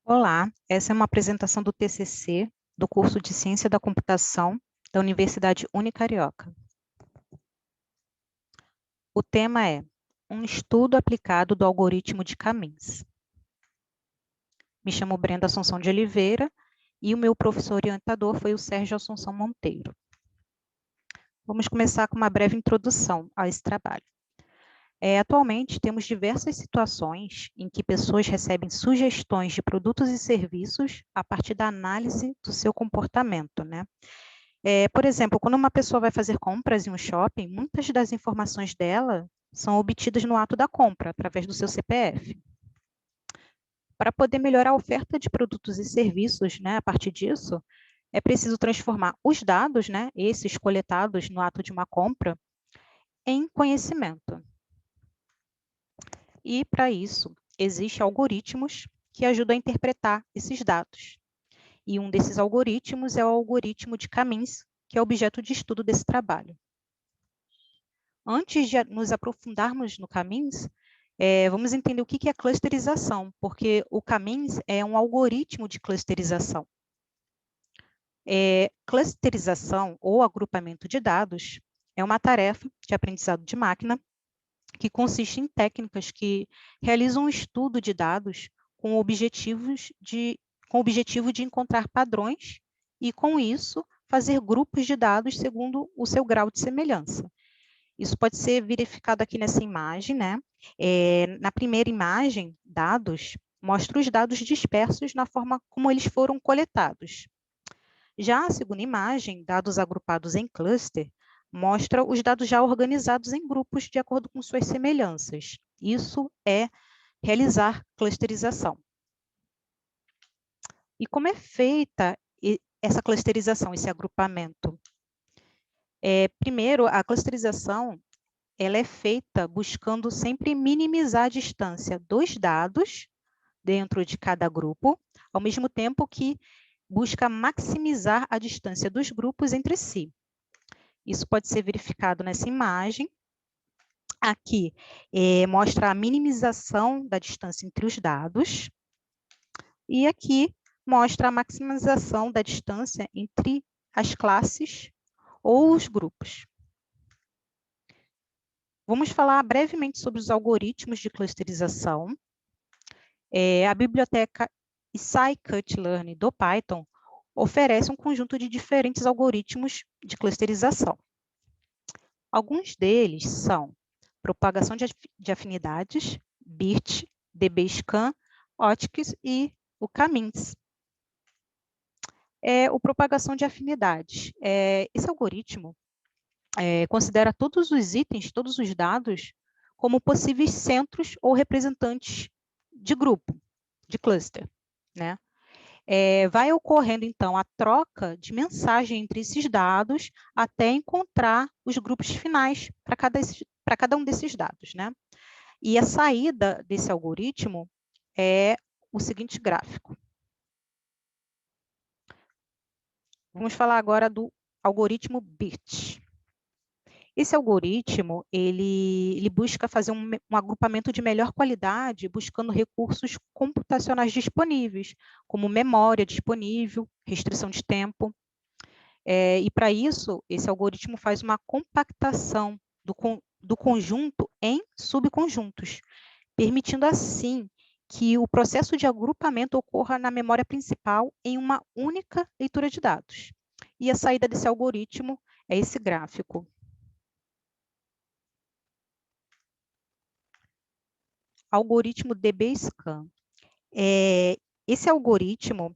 Olá, essa é uma apresentação do TCC do curso de Ciência da Computação da Universidade Unicarioca. O tema é um estudo aplicado do algoritmo de Camins. Me chamo Brenda Assunção de Oliveira e o meu professor orientador foi o Sérgio Assunção Monteiro. Vamos começar com uma breve introdução a esse trabalho. Atualmente, temos diversas situações em que pessoas recebem sugestões de produtos e serviços a partir da análise do seu comportamento, né? Por exemplo, quando uma pessoa vai fazer compras em um shopping, muitas das informações dela são obtidas no ato da compra, através do seu CPF. Para poder melhorar a oferta de produtos e serviços, né, a partir disso, é preciso transformar os dados, né, esses coletados no ato de uma compra, em conhecimento. E, para isso, existem algoritmos que ajudam a interpretar esses dados. E um desses algoritmos é o algoritmo de Camins, que é objeto de estudo desse trabalho. Antes de nos aprofundarmos no Camins, vamos entender o que é clusterização, porque o Camins é um algoritmo de clusterização. Clusterização ou agrupamento de dados é uma tarefa de aprendizado de máquina que consiste em técnicas que realizam um estudo de dados com o objetivo de encontrar padrões e, com isso, fazer grupos de dados segundo o seu grau de semelhança. Isso pode ser verificado aqui nessa imagem, né? Na primeira imagem, dados, mostra os dados dispersos na forma como eles foram coletados. Já a segunda imagem, dados agrupados em cluster, mostra os dados já organizados em grupos de acordo com suas semelhanças. Isso é realizar clusterização. E como é feita essa clusterização, esse agrupamento? Primeiro, a clusterização ela é feita buscando sempre minimizar a distância dos dados dentro de cada grupo, ao mesmo tempo que busca maximizar a distância dos grupos entre si. Isso pode ser verificado nessa imagem. Aqui mostra a minimização da distância entre os dados. E aqui mostra a maximização da distância entre as classes ou os grupos. Vamos falar brevemente sobre os algoritmos de clusterização. A biblioteca scikit-learn do Python oferece um conjunto de diferentes algoritmos de clusterização. Alguns deles são propagação de afinidades, BIRT, DBSCAN, OTKS e o Camins. O propagação de afinidades. Esse algoritmo considera todos os itens, todos os dados, como possíveis centros ou representantes de grupo, de cluster, né? Vai ocorrendo, então, a troca de mensagem entre esses dados até encontrar os grupos finais para cada um desses dados, né? E a saída desse algoritmo é o seguinte gráfico. Vamos falar agora do algoritmo BIRT. Esse algoritmo, ele busca fazer um agrupamento de melhor qualidade, buscando recursos computacionais disponíveis, como memória disponível, restrição de tempo. E, para isso, esse algoritmo faz uma compactação do conjunto em subconjuntos, permitindo, assim, que o processo de agrupamento ocorra na memória principal em uma única leitura de dados. E a saída desse algoritmo é esse gráfico. Algoritmo DBSCAN. Esse algoritmo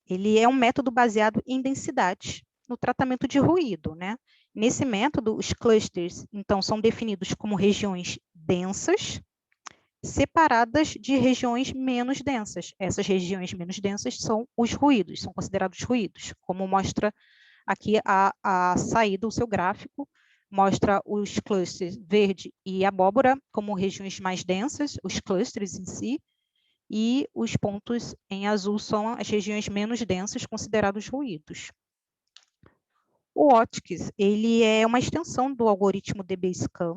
ele é um método baseado em densidade no tratamento de ruído, né? Nesse método, os clusters, então, são definidos como regiões densas, separadas de regiões menos densas. Essas regiões menos densas são os ruídos, são considerados ruídos, como mostra aqui a saída, o seu gráfico, mostra os clusters verde e abóbora como regiões mais densas, os clusters em si, e os pontos em azul são as regiões menos densas, considerados ruídos. O OTKS, ele é uma extensão do algoritmo DBSCAN.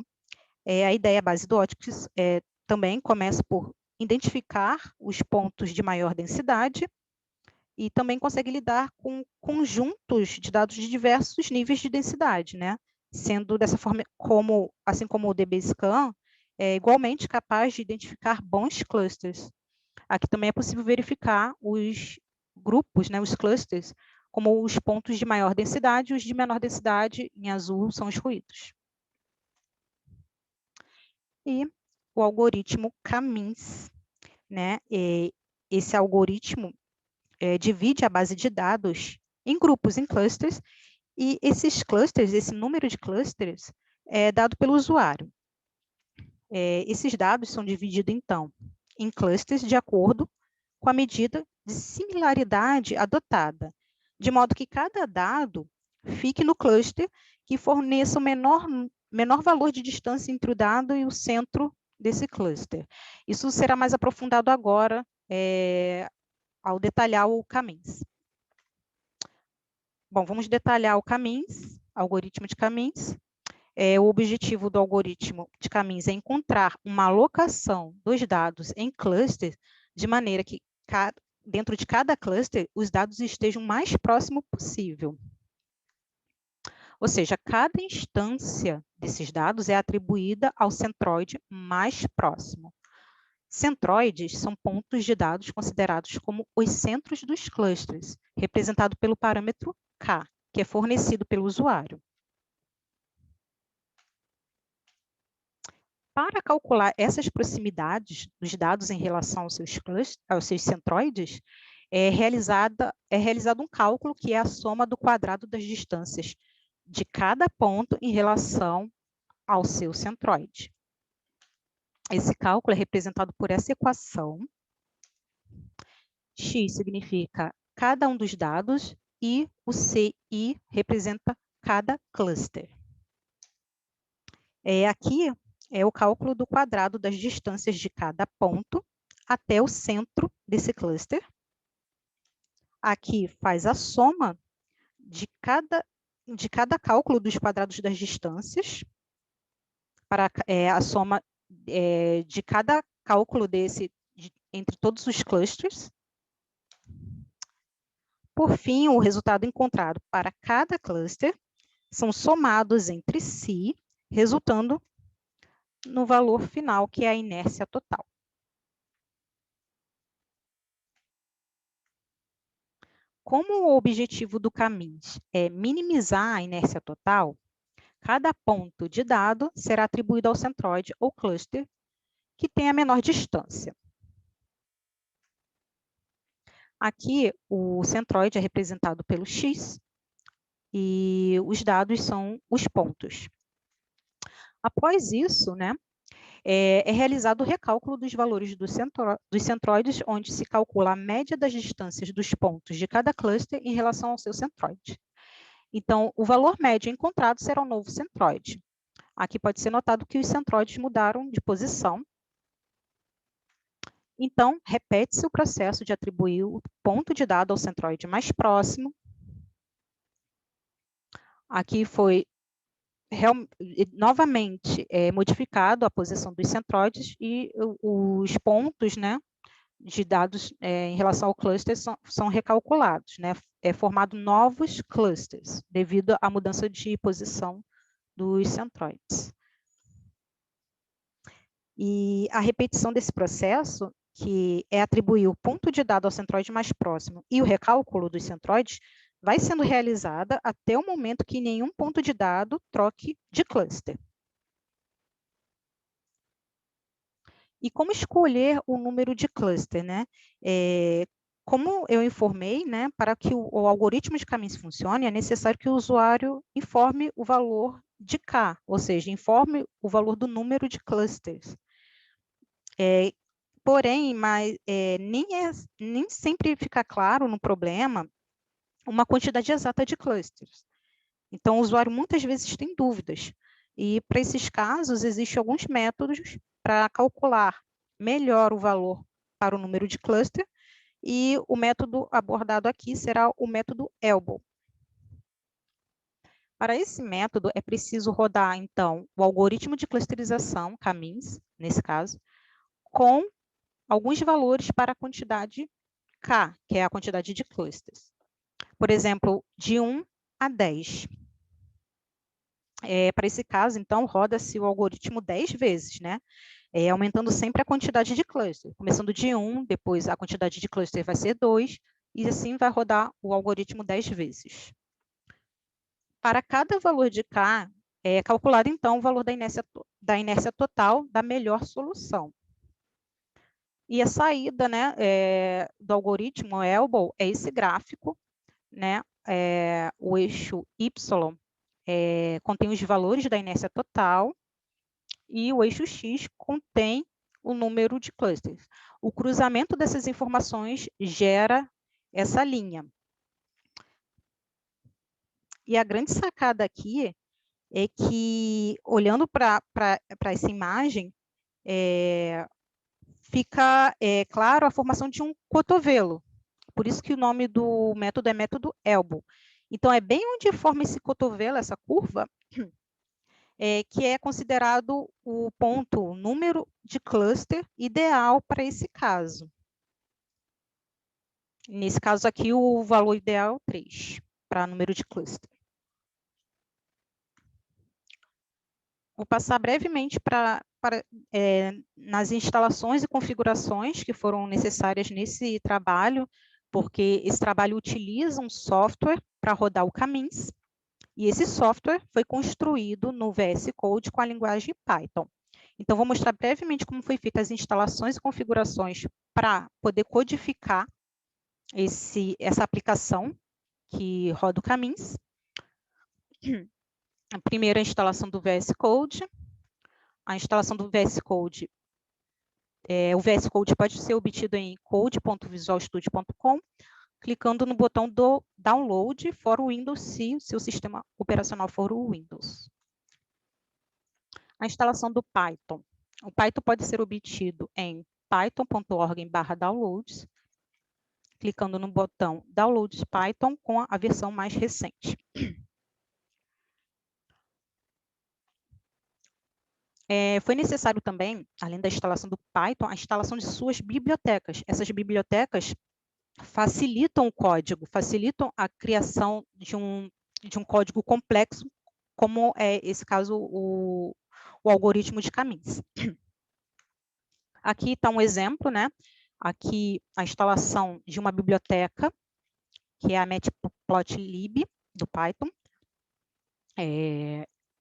A ideia base do OTKS também começa por identificar os pontos de maior densidade e também consegue lidar com conjuntos de dados de diversos níveis de densidade, né? Sendo dessa forma, assim como o DBSCAN, é igualmente capaz de identificar bons clusters. Aqui também é possível verificar os grupos, né, os clusters, como os pontos de maior densidade e os de menor densidade, em azul, são os ruídos. E o algoritmo K-means, né? Esse algoritmo divide a base de dados em grupos, em clusters, e esses clusters, esse número de clusters, é dado pelo usuário. Esses dados são divididos, então, em clusters de acordo com a medida de similaridade adotada, de modo que cada dado fique no cluster que forneça o menor valor de distância entre o dado e o centro desse cluster. Isso será mais aprofundado agora, ao detalhar o K-means. Bom, vamos detalhar o K-means, algoritmo de K-means. O objetivo do algoritmo de K-means é encontrar uma alocação dos dados em clusters de maneira que dentro de cada cluster os dados estejam o mais próximo possível. Ou seja, cada instância desses dados é atribuída ao centroide mais próximo. Centroides são pontos de dados considerados como os centros dos clusters, representado pelo parâmetro K, que é fornecido pelo usuário. Para calcular essas proximidades dos dados em relação aos seus centroides, é realizado um cálculo que é a soma do quadrado das distâncias de cada ponto em relação ao seu centroide. Esse cálculo é representado por essa equação. X significa cada um dos dados e o CI representa cada cluster. Aqui é o cálculo do quadrado das distâncias de cada ponto até o centro desse cluster. Aqui faz a soma de cada cálculo dos quadrados das distâncias, para a soma de cada cálculo entre todos os clusters. Por fim, o resultado encontrado para cada cluster são somados entre si, resultando no valor final, que é a inércia total. Como o objetivo do K-means é minimizar a inércia total, cada ponto de dado será atribuído ao centroide ou cluster que tem a menor distância. Aqui, o centroide é representado pelo X e os dados são os pontos. Após isso, né, é realizado o recálculo dos valores dos centroides, onde se calcula a média das distâncias dos pontos de cada cluster em relação ao seu centroide. Então, o valor médio encontrado será o novo centroide. Aqui pode ser notado que os centroides mudaram de posição. Então, repete-se o processo de atribuir o ponto de dado ao centroide mais próximo. Aqui foi novamente modificado a posição dos centroides e os pontos, né, de dados em relação ao cluster são recalculados, né? É formado novos clusters devido à mudança de posição dos centroides. E a repetição desse processo, que é atribuir o ponto de dado ao centroide mais próximo e o recálculo dos centroides, vai sendo realizada até o momento que nenhum ponto de dado troque de cluster. E como escolher o número de cluster, né? Como eu informei, né, para que o algoritmo de K-means funcione, é necessário que o usuário informe o valor de K, ou seja, informe o valor do número de clusters. Porém, nem sempre fica claro no problema uma quantidade exata de clusters. Então, o usuário muitas vezes tem dúvidas. E, para esses casos, existem alguns métodos para calcular melhor o valor para o número de cluster, e o método abordado aqui será o método ELBO. Para esse método, é preciso rodar, então, o algoritmo de clusterização, K-means, nesse caso, com alguns valores para a quantidade K, que é a quantidade de clusters. Por exemplo, de 1 a 10. Para esse caso, então, roda-se o algoritmo 10 vezes, né? Aumentando sempre a quantidade de cluster. Começando de 1, depois a quantidade de cluster vai ser 2, e assim vai rodar o algoritmo 10 vezes. Para cada valor de K, é calculado, então, o valor da inércia total da melhor solução. E a saída, né, do algoritmo Elbow é esse gráfico, né? O eixo Y contém os valores da inércia total e o eixo X contém o número de clusters. O cruzamento dessas informações gera essa linha. E a grande sacada aqui é que, olhando para essa imagem, fica claro a formação de um cotovelo. Por isso que o nome do método é método Elbow. Então, é bem onde forma esse cotovelo, essa curva, que é considerado o ponto, o número de cluster ideal para esse caso. Nesse caso aqui, o valor ideal é 3, para número de cluster. Vou passar brevemente nas instalações e configurações que foram necessárias nesse trabalho, porque esse trabalho utiliza um software para rodar o Camins, e esse software foi construído no VS Code com a linguagem Python. Então, vou mostrar brevemente como foi feita as instalações e configurações para poder codificar essa aplicação que roda o Camins. A primeira instalação do VS Code. A instalação do VS Code, o VS Code pode ser obtido em code.visualstudio.com, clicando no botão do download for Windows, se o seu sistema operacional for o Windows. A instalação do Python. O Python pode ser obtido em python.org/downloads, clicando no botão Downloads Python com a versão mais recente. Foi necessário também, além da instalação do Python, a instalação de suas bibliotecas. Essas bibliotecas facilitam o código, facilitam a criação de um código complexo, como é esse caso o algoritmo de Camins. Aqui está um exemplo, né? Aqui a instalação de uma biblioteca, que é a matplotlib do Python.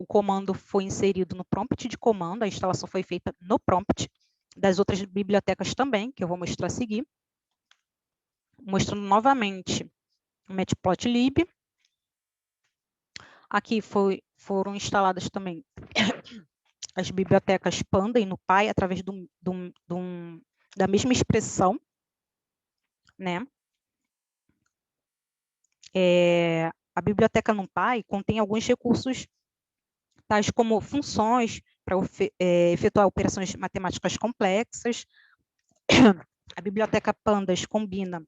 O comando foi inserido no prompt de comando, a instalação foi feita no prompt das outras bibliotecas também, que eu vou mostrar a seguir. Mostrando novamente o matplotlib. Aqui foram instaladas também as bibliotecas Panda e NumPy através da mesma expressão, né? A biblioteca NumPy contém alguns recursos, tais como funções para efetuar operações matemáticas complexas. A biblioteca Pandas combina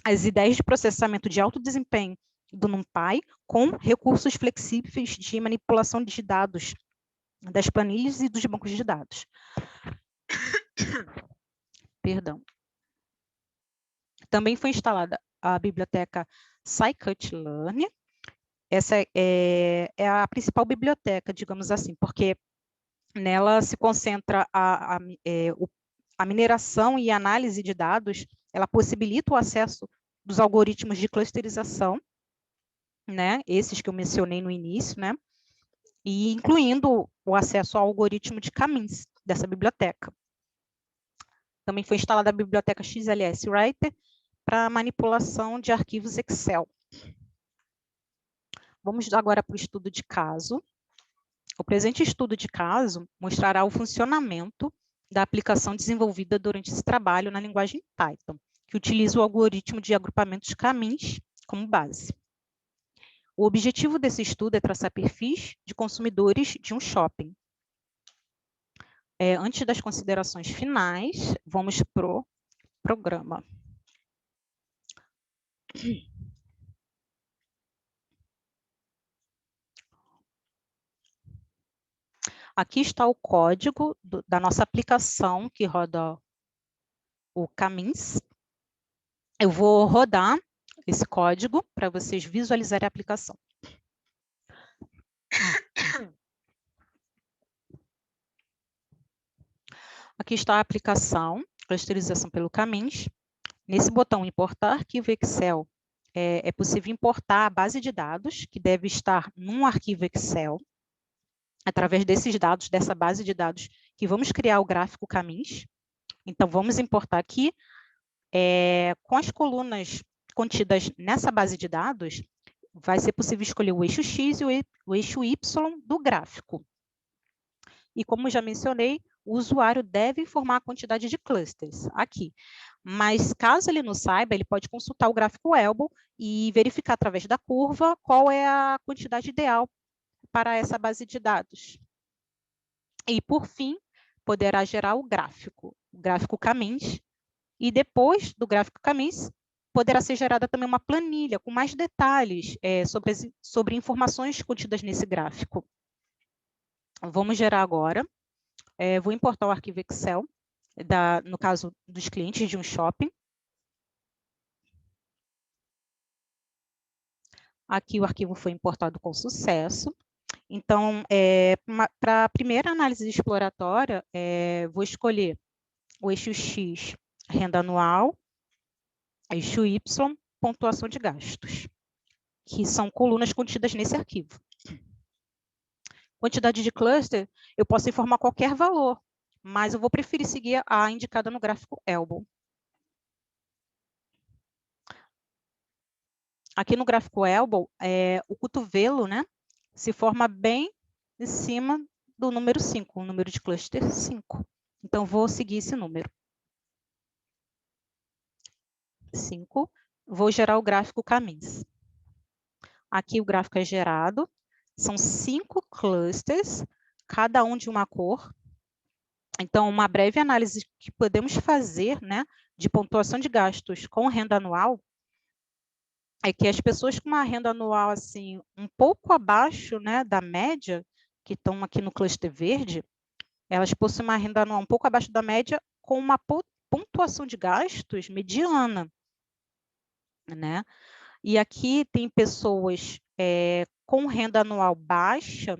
as ideias de processamento de alto desempenho do NumPy com recursos flexíveis de manipulação de dados das planilhas e dos bancos de dados. Perdão. Também foi instalada a biblioteca scikit-learn. Essa é a principal biblioteca, digamos assim, porque nela se concentra a mineração e análise de dados. Ela possibilita o acesso dos algoritmos de clusterização, né? Esses que eu mencionei no início, né? E incluindo o acesso ao algoritmo de Camins dessa biblioteca. Também foi instalada a biblioteca XLS Writer para manipulação de arquivos Excel. Vamos agora para o estudo de caso. O presente estudo de caso mostrará o funcionamento da aplicação desenvolvida durante esse trabalho na linguagem Python, que utiliza o algoritmo de agrupamento de Camins como base. O objetivo desse estudo é traçar perfis de consumidores de um shopping. Antes das considerações finais, vamos para o programa. Aqui está o código da nossa aplicação que roda o Camins. Eu vou rodar esse código para vocês visualizarem a aplicação. Aqui está a aplicação, clusterização pelo Camins. Nesse botão importar arquivo Excel, é possível importar a base de dados, que deve estar num arquivo Excel. Através desses dados, dessa base de dados, que vamos criar o gráfico Camins. Então, vamos importar aqui, com as colunas contidas nessa base de dados, vai ser possível escolher o eixo X e o eixo Y do gráfico. E como já mencionei, o usuário deve informar a quantidade de clusters aqui. Mas caso ele não saiba, ele pode consultar o gráfico Elbow e verificar através da curva qual é a quantidade ideal para essa base de dados. E, por fim, poderá gerar o gráfico Camins, e depois do gráfico Camins, poderá ser gerada também uma planilha com mais detalhes sobre informações contidas nesse gráfico. Vamos gerar agora. Vou importar o arquivo Excel, no caso dos clientes de um shopping. Aqui o arquivo foi importado com sucesso. Então, para a primeira análise exploratória, vou escolher o eixo X, renda anual, eixo Y, pontuação de gastos, que são colunas contidas nesse arquivo. Quantidade de cluster, eu posso informar qualquer valor, mas eu vou preferir seguir a indicada no gráfico Elbow. Aqui no gráfico Elbow, o cotovelo, né, se forma bem em cima do número 5, o número de cluster 5. Então, vou seguir esse número. 5. Vou gerar o gráfico Camins. Aqui o gráfico é gerado. São 5 clusters, cada um de uma cor. Então, uma breve análise que podemos fazer, né, de pontuação de gastos com renda anual é que as pessoas com uma renda anual assim, um pouco abaixo, né, da média, que estão aqui no cluster verde, elas possuem uma renda anual um pouco abaixo da média com uma pontuação de gastos mediana, né? E aqui tem pessoas com renda anual baixa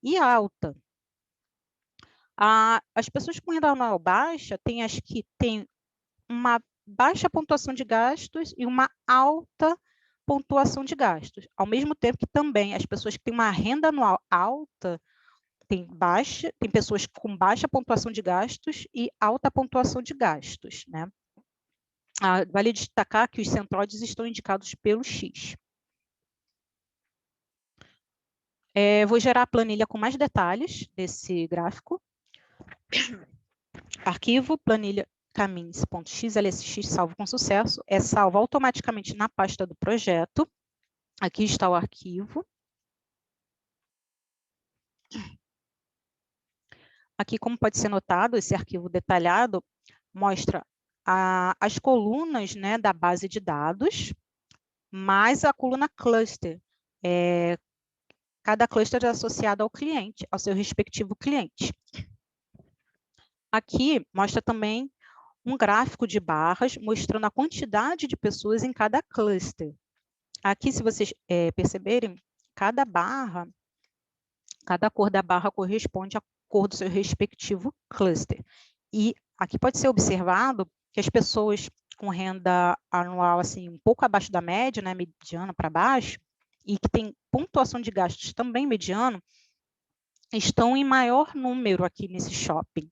e alta. As pessoas com renda anual baixa têm as que têm uma baixa pontuação de gastos e uma alta pontuação de gastos. Ao mesmo tempo que também as pessoas que têm uma renda anual alta tem pessoas com baixa pontuação de gastos e alta pontuação de gastos, né? Vale destacar que os centroides estão indicados pelo X. Vou gerar a planilha com mais detalhes desse gráfico. Arquivo, planilha camins.xlsx, salvo com sucesso. É salvo automaticamente na pasta do projeto. Aqui está o arquivo. Aqui, como pode ser notado, esse arquivo detalhado mostra as colunas, né, da base de dados, mais a coluna cluster. Cada cluster é associado ao cliente, ao seu respectivo cliente. Aqui mostra também um gráfico de barras mostrando a quantidade de pessoas em cada cluster. Aqui, se vocês perceberem, cada cor da barra corresponde à cor do seu respectivo cluster. E aqui pode ser observado que as pessoas com renda anual assim, um pouco abaixo da média, né, mediana para baixo, e que tem pontuação de gastos também mediano, estão em maior número aqui nesse shopping.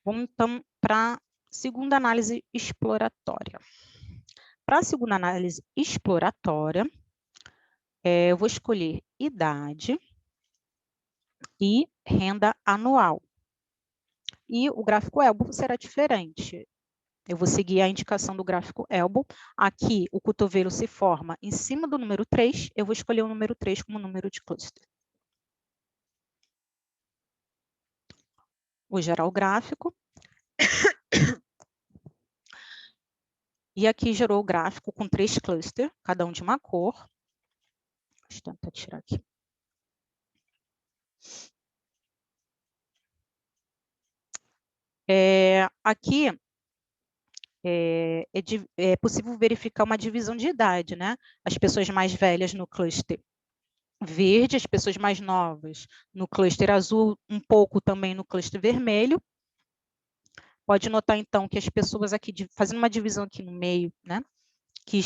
Vamos, então, para a segunda análise exploratória. Para a segunda análise exploratória, eu vou escolher idade e renda anual. E o gráfico Elbow será diferente. Eu vou seguir a indicação do gráfico Elbow. Aqui, o cotovelo se forma em cima do número 3. Eu vou escolher o número 3 como número de cluster. Vou gerar o gráfico. E aqui gerou o gráfico com 3 clusters, cada um de uma cor. Deixa eu tentar tirar aqui. Aqui é possível verificar uma divisão de idade, né? As pessoas mais velhas no cluster verde, as pessoas mais novas no cluster azul, um pouco também no cluster vermelho. Pode notar, então, que as pessoas aqui, fazendo uma divisão aqui no meio, né, que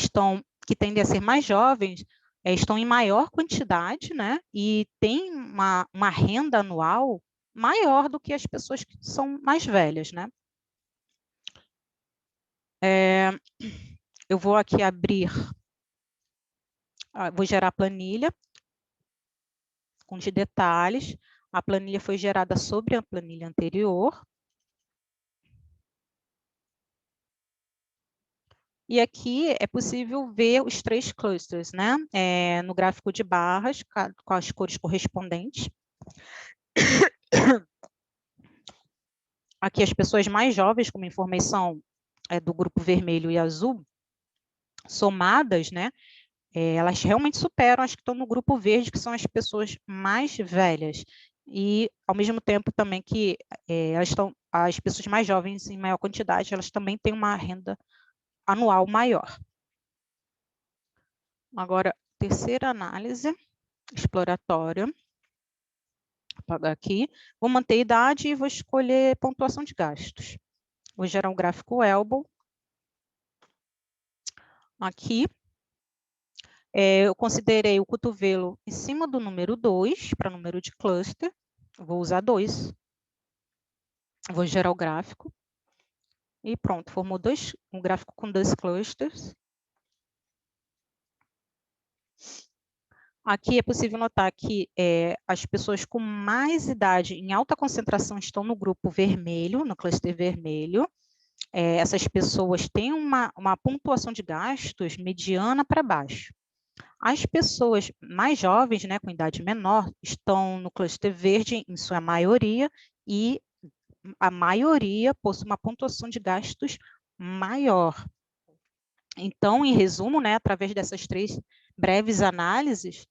tendem a ser mais jovens, estão em maior quantidade, né, e têm uma renda anual maior do que as pessoas que são mais velhas, né. Eu vou aqui abrir, vou gerar a planilha com os detalhes. A planilha foi gerada sobre a planilha anterior. E aqui é possível ver os 3 clusters, né? No gráfico de barras, com as cores correspondentes. Aqui as pessoas mais jovens, como informação do grupo vermelho e azul, somadas, né? Elas realmente superam as que estão no grupo verde, que são as pessoas mais velhas. E, ao mesmo tempo, também que as pessoas mais jovens, em maior quantidade, elas também têm uma renda anual maior. Agora, terceira análise exploratória. Vou apagar aqui. Vou manter a idade e vou escolher pontuação de gastos. Vou gerar um gráfico Elbow. Aqui, eu considerei o cotovelo em cima do número 2, para número de cluster. Vou usar 2. Vou gerar o gráfico. E pronto, formou um gráfico com 2 clusters. Aqui é possível notar que as pessoas com mais idade em alta concentração estão no grupo vermelho, no cluster vermelho. Essas pessoas têm uma pontuação de gastos mediana para baixo. As pessoas mais jovens, né, com idade menor, estão no cluster verde em sua maioria, e a maioria possui uma pontuação de gastos maior. Então, em resumo, né, através dessas 3 breves análises,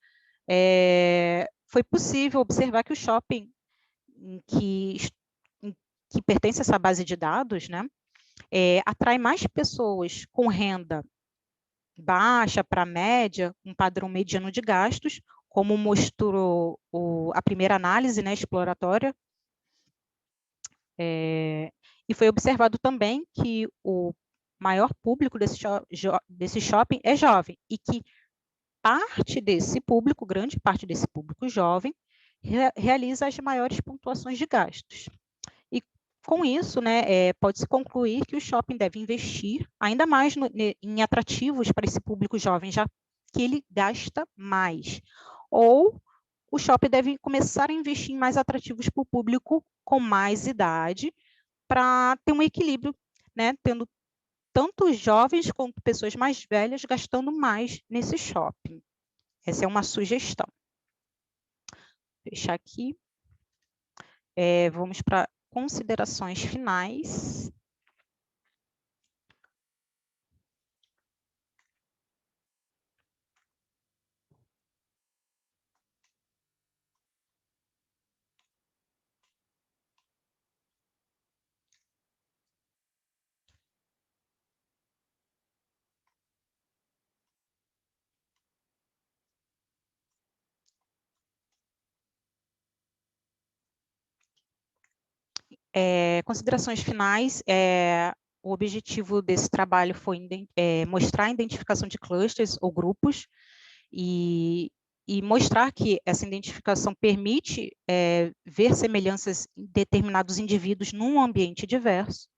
foi possível observar que o shopping que pertence a essa base de dados, né, atrai mais pessoas com renda baixa para média, um padrão mediano de gastos, como mostrou a primeira análise, né, exploratória. E foi observado também que o maior público desse shopping é jovem, e que parte desse público, grande parte desse público jovem, realiza as maiores pontuações de gastos. E com isso, né, pode-se concluir que o shopping deve investir ainda mais em atrativos para esse público jovem, já que ele gasta mais. Ou o shopping deve começar a investir em mais atrativos para o público com mais idade, para ter um equilíbrio, né, tendo tanto jovens quanto pessoas mais velhas gastando mais nesse shopping. Essa é uma sugestão. Vou deixar aqui. Vamos para considerações finais. Considerações finais. O objetivo desse trabalho foi mostrar a identificação de clusters ou grupos e mostrar que essa identificação permite ver semelhanças em determinados indivíduos num ambiente diverso.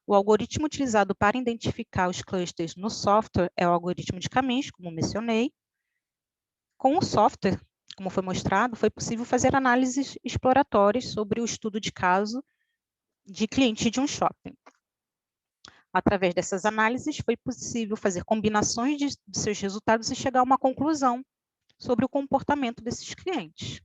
O algoritmo utilizado para identificar os clusters no software é o algoritmo de Caminhos, como mencionei. Com o software, como foi mostrado, foi possível fazer análises exploratórias sobre o estudo de caso de cliente de um shopping. Através dessas análises, foi possível fazer combinações de seus resultados e chegar a uma conclusão sobre o comportamento desses clientes.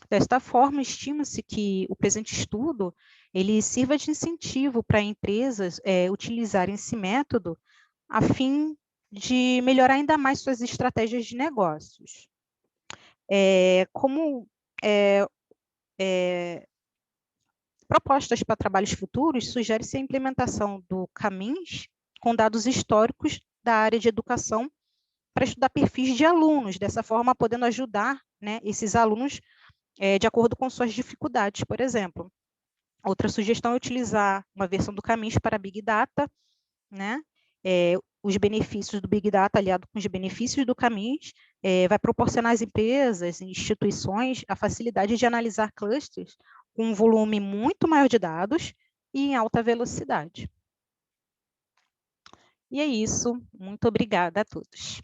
Desta forma, estima-se que o presente estudo ele sirva de incentivo para empresas utilizarem esse método a fim de melhorar ainda mais suas estratégias de negócios. propostas para trabalhos futuros, sugere-se a implementação do Camins com dados históricos da área de educação para estudar perfis de alunos, dessa forma podendo ajudar, né, esses alunos de acordo com suas dificuldades, por exemplo. Outra sugestão é utilizar uma versão do Camins para Big Data, né? Os benefícios do Big Data aliado com os benefícios do Camins vai proporcionar às empresas e instituições a facilidade de analisar clusters com um volume muito maior de dados e em alta velocidade. E é isso. Muito obrigada a todos.